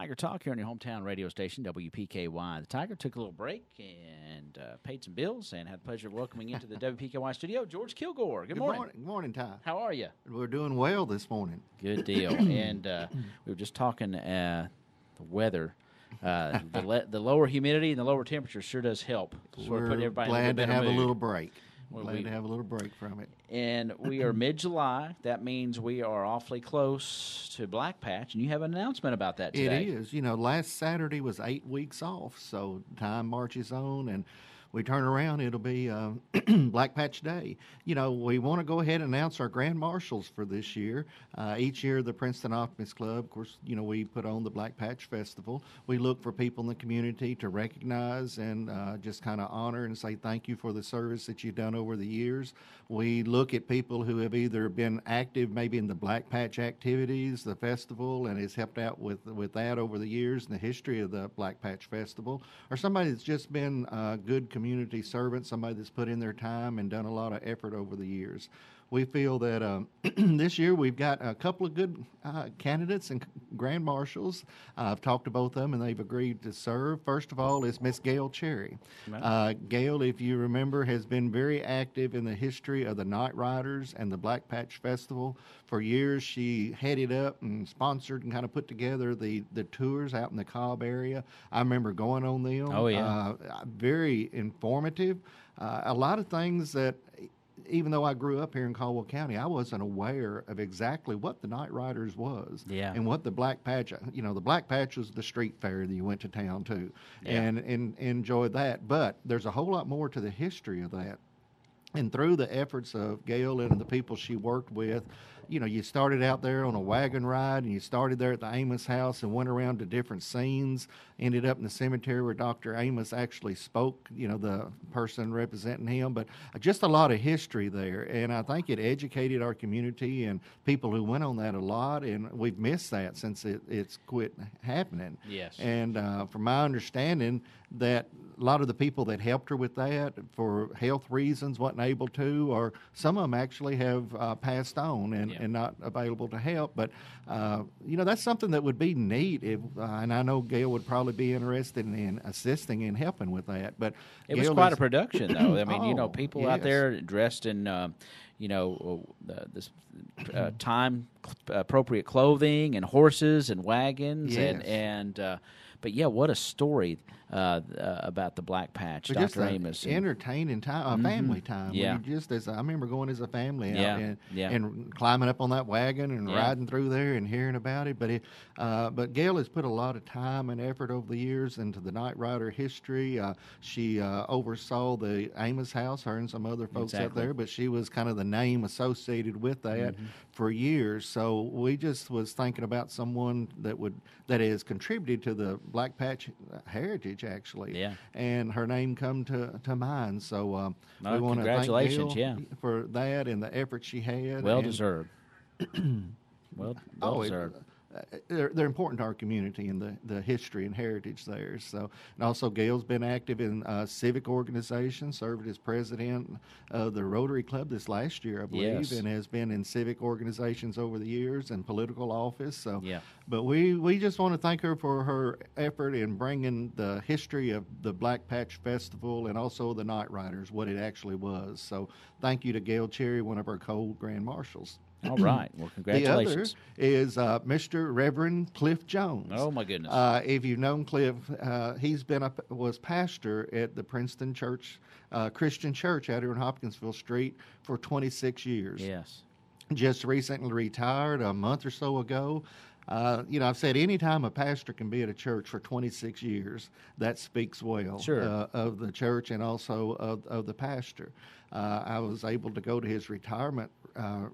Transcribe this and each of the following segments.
Tiger Talk here on your hometown radio station, WPKY. The Tiger took a little break and paid some bills and had the pleasure of welcoming into the WPKY studio George Kilgore. Good morning. Good morning, Ty. How are you? We're doing well this morning. Good deal. And we were just talking the weather. The lower humidity and the lower temperature sure does help. We're glad to have a little break. Glad to have a little break from it. And we are mid-July. That means we are awfully close to Black Patch, and you have an announcement about that today. It is. Last Saturday was 8 weeks off, so time marches on, and we turn around, it'll be Black Patch Day. We want to go ahead and announce our grand marshals for this year. Each year, the Princeton Optimist Club, of course, we put on the Black Patch Festival. We look for people in the community to recognize and just kind of honor and say thank you for the service that you've done over the years. We look at people who have either been active maybe in the Black Patch activities, the festival, and has helped out with that over the years in the history of the Black Patch Festival, or somebody that's just been good community servant, somebody that's put in their time and done a lot of effort over the years. We feel that this year we've got a couple of good candidates and grand marshals. I've talked to both of them, and they've agreed to serve. First of all is Miss Gail Cherry. Gail, if you remember, has been very active in the history of the Night Riders and the Black Patch Festival. For years, she headed up and sponsored and kind of put together the tours out in the Cobb area. I remember going on them. Oh, yeah. Very informative. A lot of things that, even though I grew up here in Caldwell County, I wasn't aware of exactly what the Night Riders was and what the Black Patch, the Black Patch was the street fair that you went to town to and enjoyed that. But there's a whole lot more to the history of that. And through the efforts of Gail and the people she worked with, you started out there on a wagon ride, and you started there at the Amos house and went around to different scenes, ended up in the cemetery where Dr. Amos actually spoke, the person representing him, but just a lot of history there. And I think it educated our community and people who went on that a lot, and we've missed that since it's quit happening. Yes. And from my understanding, that a lot of the people that helped her with that for health reasons wasn't able to, or some of them actually have passed on and not available to help. But, that's something that would be neat. And I know Gail would probably be interested in assisting and helping with that. But it was quite a production, though. I mean, people out there dressed in, this time-appropriate clothing and horses and wagons. Yes. But yeah, what a story about the Black Patch, but Dr. Amos. Entertaining time, family time. Yeah. I remember going as a family out and and climbing up on that wagon and riding through there and hearing about it. But Gail has put a lot of time and effort over the years into the Night Rider history. She oversaw the Amos house, her and some other folks out there, but she was kind of the name associated with that for years. So we just was thinking about someone that has contributed to the Black Patch heritage, actually. Yeah. And her name come to mind. So we want to thank Gail for that and the effort she had. Well deserved. well deserved. They're important to our community and the history and heritage there. So, and also Gail's been active in civic organizations, served as president of the Rotary Club this last year, I believe, and has been in civic organizations over the years and political office. So, but we just want to thank her for her effort in bringing the history of the Black Patch Festival and also the Night Riders, what it actually was. So, thank you to Gail Cherry, one of our co-grand marshals. All right. Well, congratulations. The other is Mr. Reverend Cliff Jones. Oh, my goodness. If you've known Cliff, he's was pastor at the Princeton Church, Christian Church out here on Hopkinsville Street for 26 years. Yes. Just recently retired a month or so ago. I've said any time a pastor can be at a church for 26 years, that speaks well of the church and also of the pastor. I was able to go to his retirement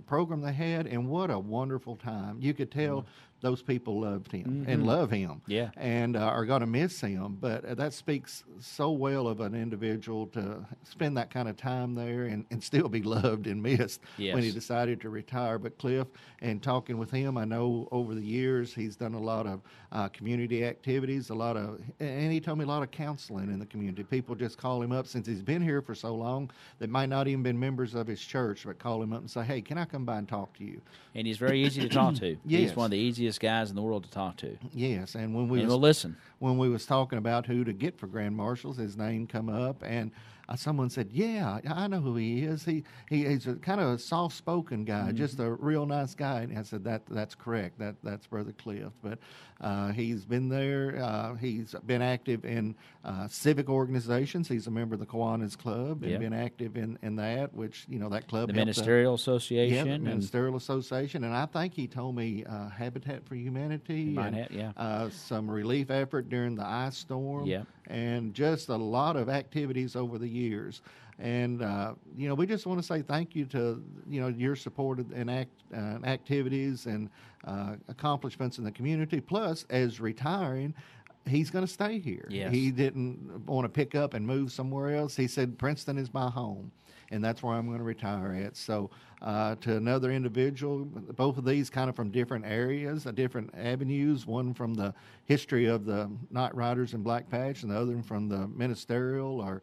program they had, and what a wonderful time. You could tell those people loved him and love him and are going to miss him. But that speaks so well of an individual to spend that kind of time there and still be loved and missed when he decided to retire. But Cliff, and talking with him, I know over the years he's done a lot of community activities, and he told me a lot of counseling in the community. People just call him up since he's been here for so long that might not even been members of his church, but call him up and say, hey, can I come by and talk to you? And he's very easy to talk to. Yes. He's one of the easiest easiest guys in the world to talk to. Yes, and we'll listen. When we was talking about who to get for grand marshals, his name come up, and someone said, "Yeah, I know who he is. He's a kind of a soft-spoken guy, just a real nice guy." And I said, "That's correct. That's Brother Cliff." But he's been there. He's been active in civic organizations. He's a member of the Kiwanis Club and been active in that, which that club, the Ministerial Association, the Ministerial Association, and I think he told me Habitat for Humanity, some relief effort during the ice storm, and just a lot of activities over the years. And we just want to say thank you to your support and activities and accomplishments in the community. Plus, as retiring, he's going to stay here. Yes. He didn't want to pick up and move somewhere else. He said Princeton is my home, and that's where I'm going to retire at. So to another individual, both of these kind of from different areas, different avenues, one from the history of the Night Riders and Black Patch, and the other from the ministerial or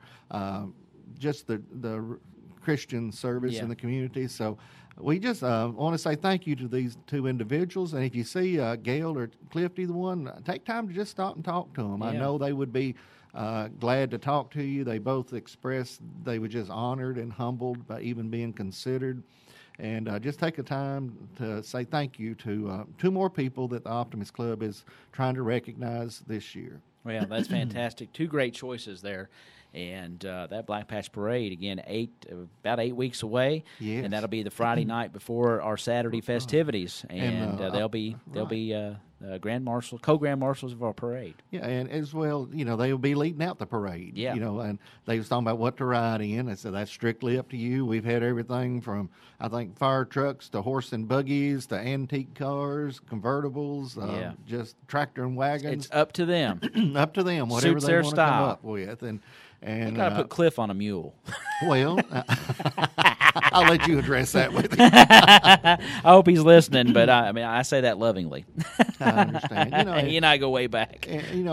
just the Christian service in the community. So we just want to say thank you to these two individuals. And if you see Gail or Cliff, either one, take time to just stop and talk to them. I know they would be glad to talk to you. They both expressed they were just honored and humbled by even being considered. And just take a time to say thank you to two more people that the Optimist Club is trying to recognize this year. Well, that's fantastic. Two great choices there. And that Black Patch Parade, again, about 8 weeks away. Yes. And that'll be the Friday night before our Saturday festivities. And they'll be co-grand marshals of our parade. Yeah, and as well, they'll be leading out the parade. Yeah. And they was talking about what to ride in. I said, that's strictly up to you. We've had everything from, I think, fire trucks to horse and buggies to antique cars, convertibles, just tractor and wagons. It's up to them. Up to them, whatever Suits they their want to style. come up with. And You got to put Cliff on a mule. Well, I'll let you address that with him. I hope he's listening, but I say that lovingly. I understand. He and I go way back. And,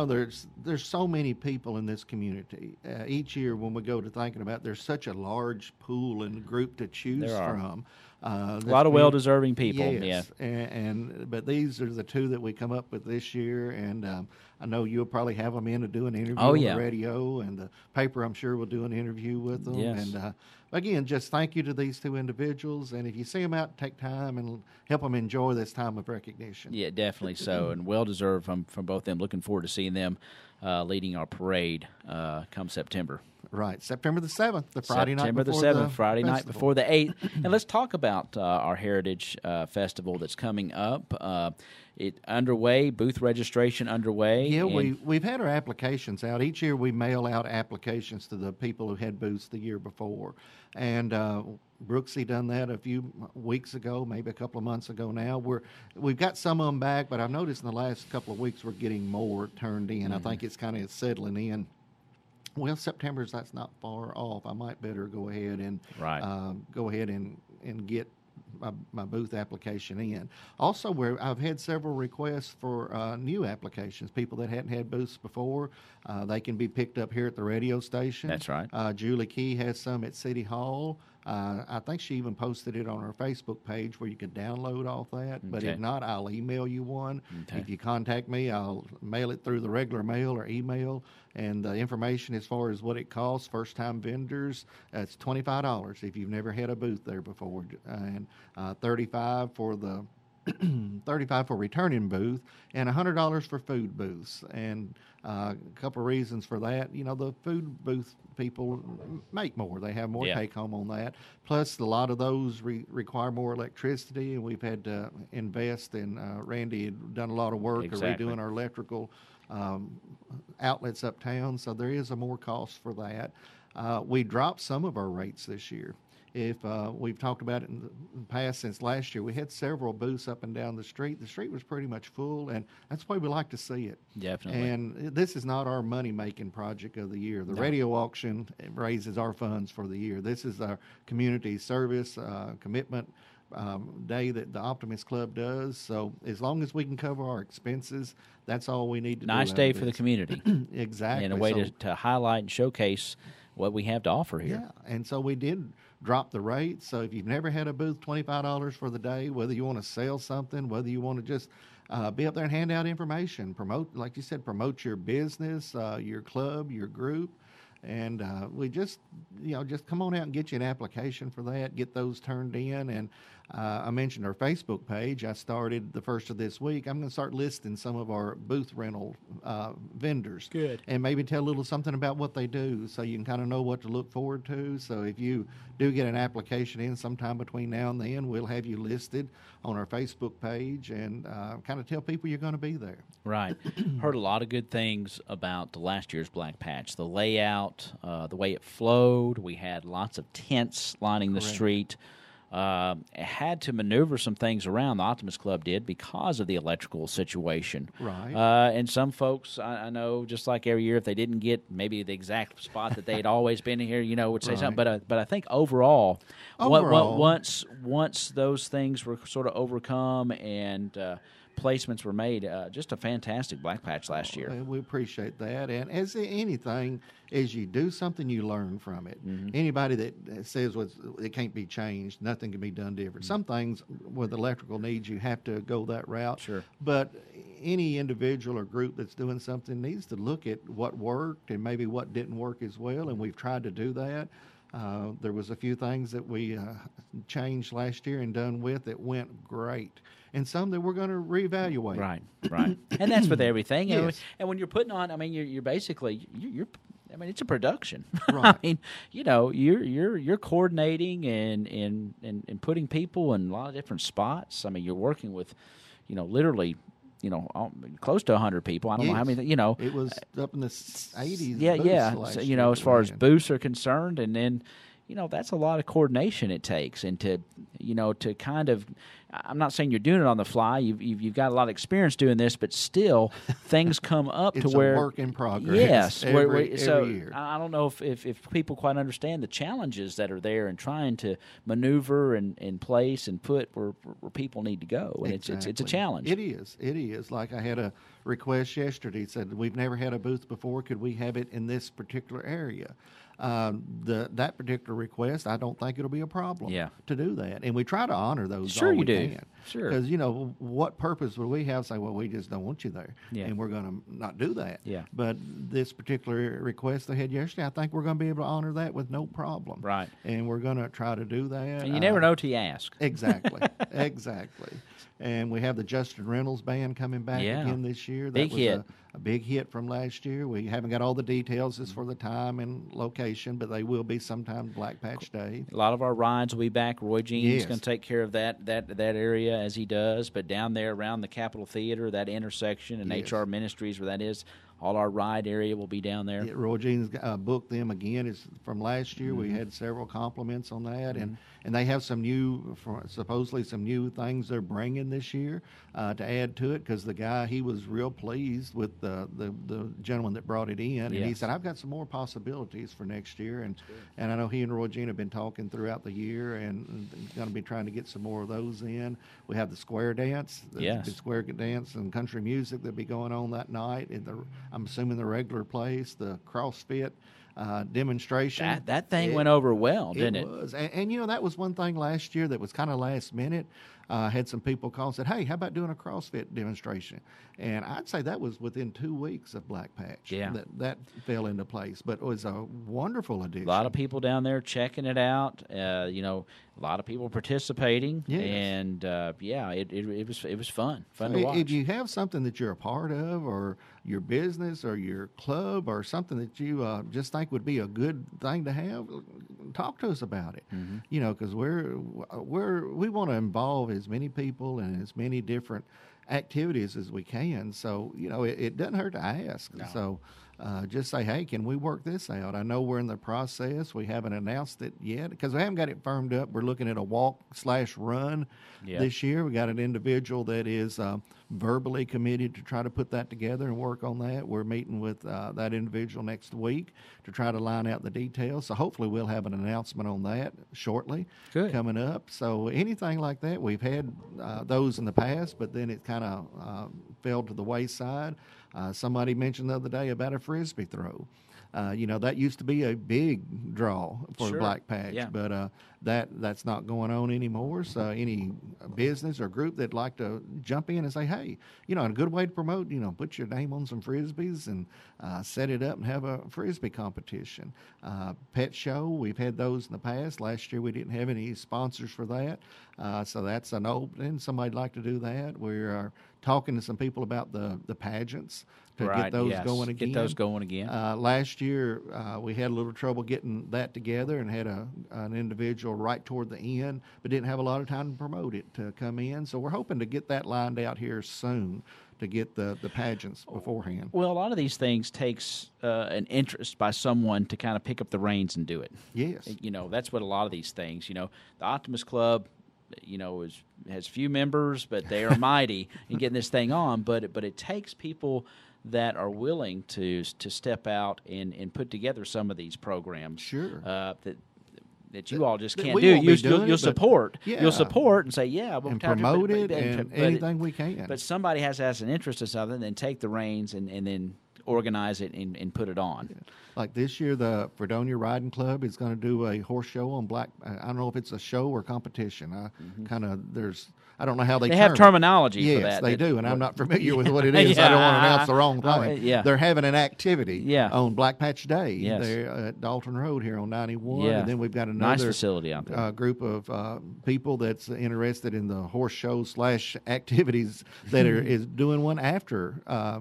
there's so many people in this community. Each year when we go to thinking about, there's such a large pool and group to choose from. A lot of well-deserving people. Yes. Yeah. But these are the two that we come up with this year, and I know you'll probably have them in to do an interview on the radio, and the paper I'm sure will do an interview with them. Yes. And again, just thank you to these two individuals, and if you see them out, take time and help them enjoy this time of recognition. Yeah, definitely so, and well-deserved from both them. Looking forward to seeing them leading our parade come September. Right, September the 7th, the Friday night before September the 7th, Friday festival. night before the 8th. And let's talk about our Heritage Festival that's coming up. Booth registration underway. Yeah, we've had our applications out. Each year we mail out applications to the people who had booths the year before. And Brooksy done that a few weeks ago, maybe a couple of months ago now. We've got some of them back, but I've noticed in the last couple of weeks we're getting more turned in. I think it's kind of settling in. Well, that's not far off. I might better go ahead and get my booth application in. Also, I've had several requests for new applications. People that hadn't had booths before, they can be picked up here at the radio station. That's right. Julie Key has some at City Hall. I think she even posted it on her Facebook page where you could download all that. But if not, I'll email you one. Okay. If you contact me, I'll mail it through the regular mail or email. And the information as far as what it costs, first-time vendors, it's $25 if you've never had a booth there before, and $35 for the $35 for returning booth, and $100 for food booths. And a couple of reasons for that. The food booth people make more. They have more take home on that. Plus, a lot of those require more electricity, and we've had to invest in, Randy had done a lot of work redoing our electrical outlets uptown, so there is a more cost for that. We dropped some of our rates this year. If we've talked about it in the past since last year, we had several booths up and down the street. The street was pretty much full, and that's the way we like to see it. Definitely. And this is not our money-making project of the year. The radio auction raises our funds for the year. This is our community service commitment day that the Optimist Club does. So as long as we can cover our expenses, that's all we need to do. Nice day for the community. Exactly. And a way to highlight and showcase what we have to offer here. Yeah, and so we did drop the rate. So if you've never had a booth, $25 for the day, whether you want to sell something, whether you want to just be up there and hand out information, promote, like you said, promote your business, your club, your group. And we just come on out and get you an application for that, get those turned in. And I mentioned our Facebook page. I started the first of this week. I'm going to start listing some of our booth rental vendors. Good. And maybe tell a little something about what they do so you can kind of know what to look forward to. So if you do get an application in sometime between now and then, we'll have you listed on our Facebook page and kind of tell people you're going to be there. Right. Heard a lot of good things about the last year's Black Patch. The layout, the way it flowed. We had lots of tents lining the street. Had to maneuver some things around, the Optimist Club did, because of the electrical situation. Right. And some folks, I know, just like every year, if they didn't get maybe the exact spot that they'd always been here, would say something. But I think overall, once those things were sort of overcome and placements were made, just a fantastic Black Patch last year. We appreciate that. And as anything, as you do something, you learn from it. Mm-hmm. Anybody that says it can't be changed, nothing can be done different. Mm-hmm. Some things with electrical needs, you have to go that route. Sure. But any individual or group that's doing something needs to look at what worked and maybe what didn't work as well, and we've tried to do that. There was a few things that we changed last year and done with that went great, and some that we're going to reevaluate. Right. And that's with everything. Yes. And when you're putting on, you're basically you're. It's a production. Right. You're coordinating and putting people in a lot of different spots. You're working with, literally, close to 100 people. I don't know how many. It was up in the 80s. Yeah. Last So, year, as far as booths are concerned, and then, that's a lot of coordination it takes, and to kind of. I'm not saying you're doing it on the fly. You've got a lot of experience doing this, but still, things come up it's to where a work in progress. Yes, every so year. I don't know if people quite understand the challenges that are there and trying to maneuver and place and put where people need to go, and exactly. it's a challenge. It is. Like I had a request yesterday. It said we've never had a booth before. Could we have it in this particular area? That particular request, I don't think it'll be a problem to do that. And we try to honor those Sure all you we do. can. Sure. Because, what purpose would we have? Say, well, we just don't want you there. Yeah. And we're going to not do that. Yeah. But this particular request they had yesterday, I think we're going to be able to honor that with no problem. Right. And we're going to try to do that. And you never know till you ask. Exactly. Exactly. And we have the Justin Reynolds Band coming back again this year. That Big was hit. A big hit from last year. We haven't got all the details as for the time and location, but they will be sometime Black Patch Day. A lot of our rides will be back. Roy Jean's Yes. going to take care of that area as he does. But down there around the Capitol Theater, that intersection, and Yes. HR Ministries where that is, all our ride area will be down there. Yeah, Roy Jean's booked them again. It's from last year. We had several compliments on that, and they have supposedly some new things they're bringing this year to add to it. Because the guy, he was real pleased with the gentleman that brought it in, and he said, "I've got some more possibilities for next year." And I know he and Roy Jean have been talking throughout the year, and going to be trying to get some more of those in. We have the square dance, the square dance and country music that'll be going on that night. I'm assuming the regular place, the CrossFit demonstration. That thing went over well, didn't it? It was. And that was one thing last year that was kind of last minute. Had some people call and said, "Hey, how about doing a CrossFit demonstration?" And I'd say that was within 2 weeks of Black Patch. Yeah. That fell into place. But it was a wonderful addition. A lot of people down there checking it out. A lot of people participating. Yes. And it was fun to watch. If you have something that you're a part of, or your business or your club, or something that you just think would be a good thing to have, talk to us about it. Mm-hmm. Because we want to involve as many people and as many different activities as we can. So it doesn't hurt to ask. No. So just say, "Hey, can we work this out?" I know we're in the process. We haven't announced it yet because we haven't got it firmed up. We're looking at a walk/run this year. We got an individual that is verbally committed to try to put that together and work on that. We're meeting with that individual next week to try to line out the details. So hopefully we'll have an announcement on that shortly coming up. So anything like that, we've had those in the past, but then it kind of fell to the wayside. Somebody mentioned the other day about a Frisbee throw. That used to be a big draw for Sure. Black Patch, Yeah. but that's not going on anymore. So any business or group that'd like to jump in and say, hey, and a good way to promote, put your name on some Frisbees and set it up and have a Frisbee competition. Pet show, we've had those in the past. Last year we didn't have any sponsors for that. So that's an opening. Somebody'd like to do that. We're talking to some people about the pageants to get those going again. Get those going again. Last year, we had a little trouble getting that together and had an individual right toward the end, but didn't have a lot of time to promote it to come in. So we're hoping to get that lined out here soon to get the pageants beforehand. Well, a lot of these things takes an interest by someone to kind of pick up the reins and do it. Yes. That's what a lot of these things, the Optimist Club, has few members, but they are mighty in getting this thing on. But it takes people that are willing to step out and put together some of these programs. Sure. That you all just can't we do. won't be doing You'll it, support. yeah. You'll support and say, yeah, we'll and promote it and anything we can. But somebody has to have an interest in something, then take the reins and then organize it and put it on. Yeah. Like this year, the Fredonia Riding Club is going to do a horse show on Black. I don't know if it's a show or competition. I don't know how they have terminology yes, for that. Yes, they do, and I'm not familiar with what it Yeah. is. I don't want to announce the wrong thing. Yeah. They're having an activity on Black Patch Day. Yes. They're at Dalton Road here on 91, Yeah. and then we've got nice another facility out there. Group of people that's interested in the horse show / activities that is doing one after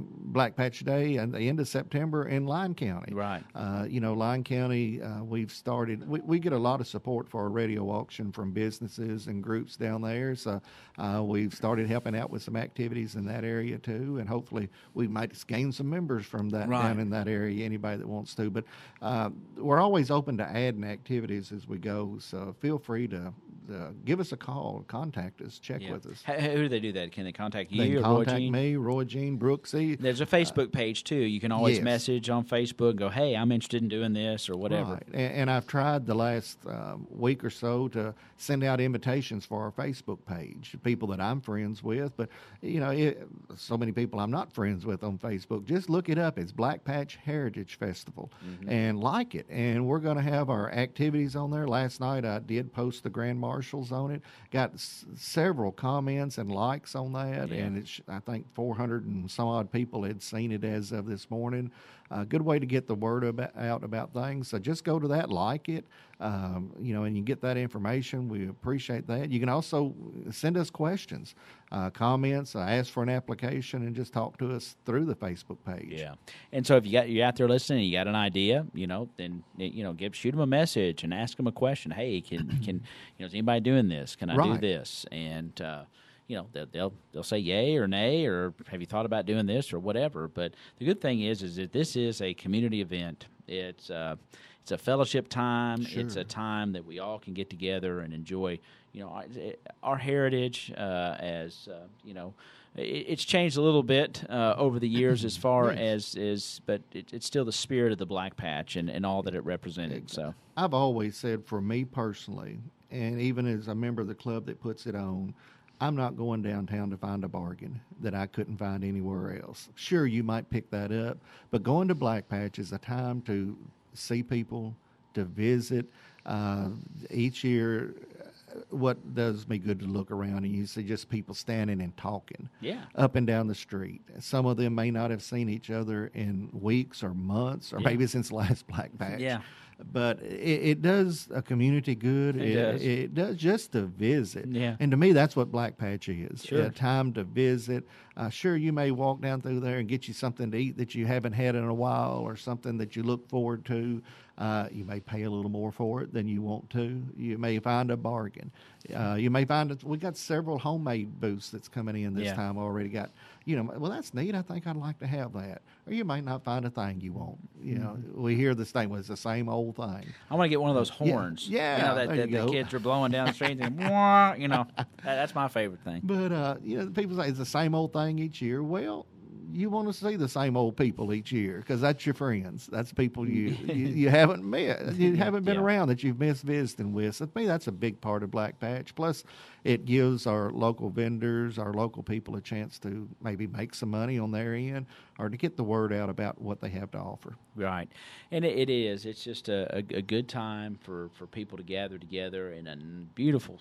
Black Patch Day at the end of September in Lyon County. Right. Lyon County, we've started. We get a lot of support for our radio auction from businesses and groups down there. So we've started helping out with some activities in that area too, and hopefully we might gain some members from that down in that area. Anybody that wants to, but we're always open to adding activities as we go. So feel free to give us a call, contact us, check with us. Who do they do that? Can they contact you? They can or contact Roy Jean? me, Roy Jean Brooksy. There's a Facebook page too. You can always yes. message on Facebook and go, hey, I'm interested in doing this or whatever. Right. And I've tried the last week or so to send out invitations for our Facebook page, people that I'm friends with. But, so many people I'm not friends with on Facebook. Just look it up. It's Black Patch Heritage Festival and like it. And we're going to have our activities on there. Last night I did post the Grand Marshals on it. Got several comments and likes on that. And it's, I think 400 and some odd people had seen it as of this morning. A good way to get the word out about things. So just go to that, like it, and you get that information. We appreciate that. You can also send us questions, comments, ask for an application, and just talk to us through the Facebook page. Yeah. And so if you're out there listening, you got an idea, then shoot them a message and ask them a question. Hey, can is anybody doing this? Can I do this? And they'll say yay or nay, or have you thought about doing this or whatever. But the good thing is that this is a community event. It's a fellowship time. Sure. It's a time that we all can get together and enjoy. Our heritage. It's changed a little bit over the years as far as but it's still the spirit of the Black Patch and all that it represented. So I've always said, for me personally, and even as a member of the club that puts it on, I'm not going downtown to find a bargain that I couldn't find anywhere else. Sure, you might pick that up, but going to Black Patch is a time to see people, to visit. Each year, what does me good to look around and you see just people standing and talking up and down the street. Some of them may not have seen each other in weeks or months or maybe since the last Black Patch. Yeah. But it does a community good. It does just to visit. Yeah. And to me, that's what Black Patch is. Sure. A time to visit. Sure, you may walk down through there and get you something to eat that you haven't had in a while or something that you look forward to. You may pay a little more for it than you want to. You may find a bargain. You may find we got several homemade booths that's coming in this time already. Got well, that's neat. I think I'd like to have that. Or you might not find a thing you want. We hear this thing. Well, it's the same old thing. I want to get one of those horns. Yeah, that the kids are blowing down the street. And wah, that's my favorite thing. But people say it's the same old thing each year. Well, you want to see the same old people each year because that's your friends. That's people you haven't met. You haven't been around that you've missed visiting with. So to me, that's a big part of Black Patch. Plus, it gives our local vendors, our local people a chance to maybe make some money on their end or to get the word out about what they have to offer. Right, and it is. It's just a good time for people to gather together in a beautiful,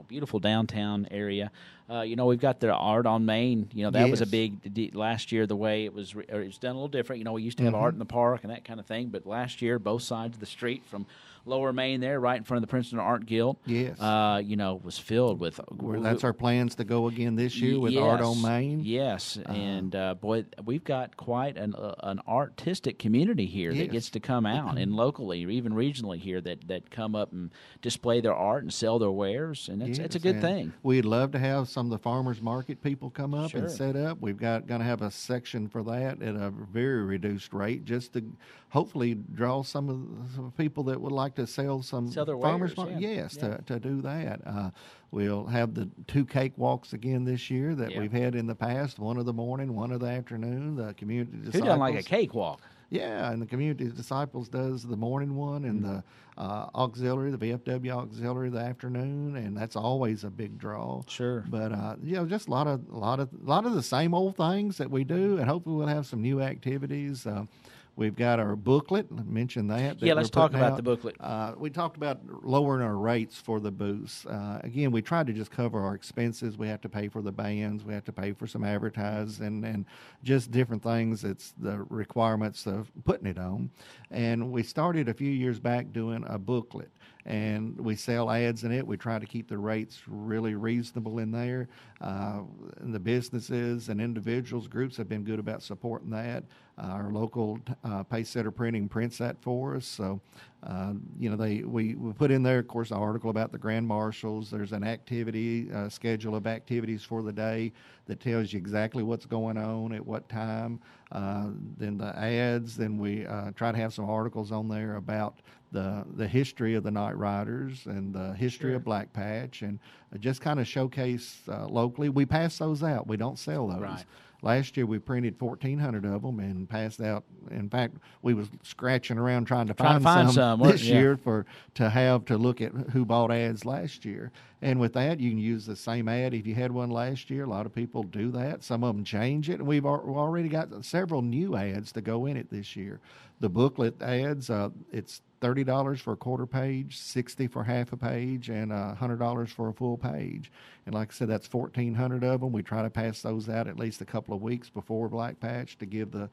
beautiful downtown area. We've got the Art on Main. That was a big last year. The way it was done a little different. We used to have art in the park and that kind of thing, but last year both sides of the street from Lower Main there, right in front of the Princeton Art Guild. Yes. Was filled with. That's our plans to go again this year with Art on Main. Yes, and boy, we've got quite an artistic community here that gets to come out, and locally or even regionally here that come up and display their art and sell their wares, and it's a good thing. We'd love to have some of the farmers market people come up and Sure. set up. We've going to have a section for that at a very reduced rate, just to hopefully draw some people that would like to sell their farmers wares, market. yeah. Yes, to do that. We'll have the 2 cake walks again this year that we've had in the past. One of the morning, one of the afternoon. The community disciples. Who doesn't like a cakewalk? Yeah, and the Community Disciples does the morning one, and the auxiliary, the VFW auxiliary, the afternoon, and that's always a big draw. Sure. But just a lot of the same old things that we do, and hopefully we'll have some new activities. We've got our booklet. I mentioned that. Let's talk about the booklet. We talked about lowering our rates for the booths. Again, we tried to just cover our expenses. We have to pay for the bands. We have to pay for some advertising and just different things. It's the requirements of putting it on. And we started a few years back doing a booklet. And we sell ads in it. We try to keep the rates really reasonable in there. And the businesses and individuals, groups have been good about supporting that. Our local Pacesetter Printing prints that for us. So, we put in there, of course, an article about the Grand Marshals. There's an activity schedule of activities for the day that tells you exactly what's going on at what time. Then the ads. Then we try to have some articles on there about the history of the Night Riders and the history of Black Patch, and just kind of showcase locally. We pass those out. We don't sell those. Right. Last year we printed 1,400 of them and passed out. In fact, we was scratching around trying to find some this year to look at who bought ads last year. And with that, you can use the same ad if you had one last year. A lot of people do that. Some of them change it, and we've already got several new ads to go in it this year. The booklet ads, it's $30 for a quarter page, $60 for half a page, and $100 for a full page. And like I said, that's 1,400 of them. We try to pass those out at least a couple of weeks before Black Patch to give the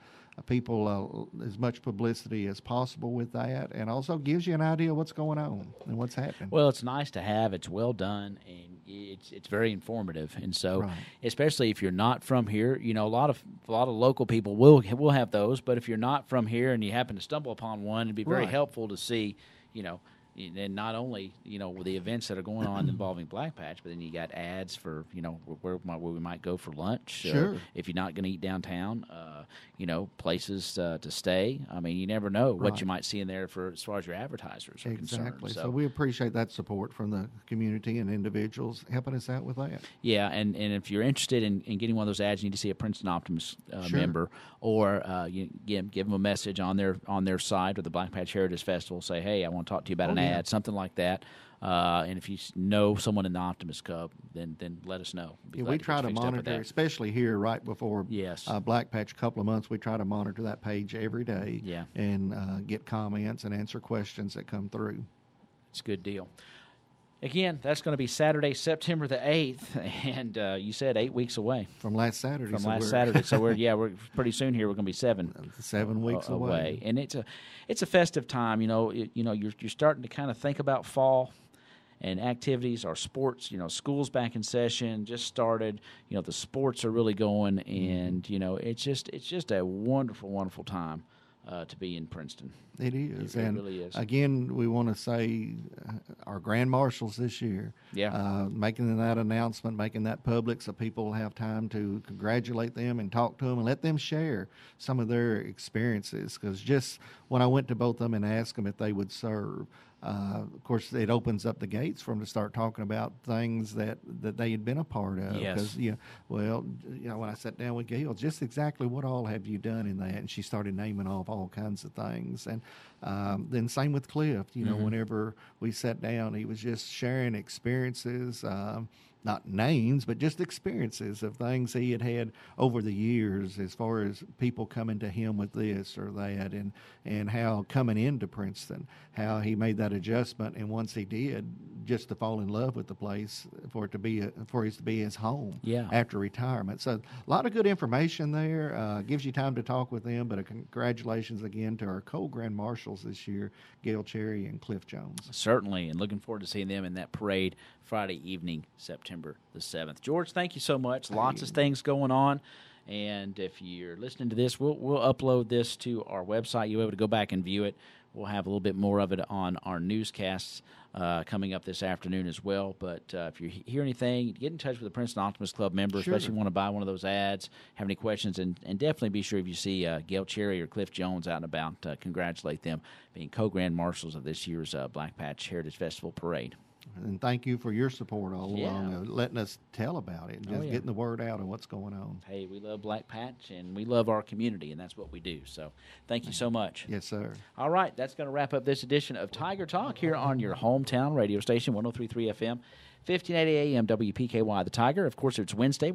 people as much publicity as possible with that, and also gives you an idea of what's going on and what's happening. Well, it's nice to have. It's well done, and it's very informative. And so, especially if you're not from here, a lot of local people will have those. But if you're not from here and you happen to stumble upon one, it'd be very helpful to see, and not only with the events that are going on involving Black Patch, but then you got ads for where we might go for lunch. Sure. If you're not going to eat downtown, places to stay. I mean, you never know what you might see in there as far as your advertisers are concerned. Exactly. So we appreciate that support from the community and individuals helping us out with that. Yeah, and if you're interested in getting one of those ads, you need to see a Princeton Optimist member, or give them a message on their site or the Black Patch Heritage Festival. Say, hey, I want to talk to you about an ad, something like that. And if you know someone in the Optimist Club, then let us know. We try to monitor, especially here right before Black Patch, a couple of months, we try to monitor that page every day and get comments and answer questions that come through. It's a good deal. Again, that's going to be Saturday, September the 8th, and you said 8 weeks away. From last Saturday. So we're pretty soon here. We're going to be 7 weeks away. And it's a festive time. You're starting to kind of think about fall and activities. Our sports, school's back in session, just started. The sports are really going, and it's just a wonderful, wonderful time to be in Princeton. It is. It really is. Again, we want to say our Grand Marshals this year, making that announcement, making that public so people will have time to congratulate them and talk to them and let them share some of their experiences. Because just when I went to both of them and asked them if they would serve, of course, it opens up the gates for them to start talking about things that they had been a part of. Yes. Because, when I sat down with Gail, just exactly what all have you done in that? And she started naming off all kinds of things. And then same with Cliff. Whenever we sat down, he was just sharing experiences. not names, but just experiences of things he had had over the years as far as people coming to him with this or that, and how coming into Princeton, how he made that adjustment, and once he did, just to fall in love with the place for it to be his home after retirement. So a lot of good information there. Gives you time to talk with them, but congratulations again to our co-grand marshals this year, Gail Cherry and Cliff Jones. Certainly, and looking forward to seeing them in that parade Friday evening, September the 7th. George, thank you so much. Lots of things going on. And if you're listening to this, we'll upload this to our website. You'll be able to go back and view it. We'll have a little bit more of it on our newscasts coming up this afternoon as well. But if you hear anything, get in touch with the Princeton Optimist Club member, especially if you want to buy one of those ads, have any questions, and definitely be sure if you see Gail Cherry or Cliff Jones out and about, congratulate them being co-grand marshals of this year's Black Patch Heritage Festival Parade. And thank you for your support all along, letting us tell about it, just getting the word out of what's going on. Hey, we love Black Patch, and we love our community, and that's what we do. So thank you so much. Yes, sir. All right, that's going to wrap up this edition of Tiger Talk here on your hometown radio station, 103.3 FM, 1580 AM WPKY, The Tiger. Of course, it's Wednesday.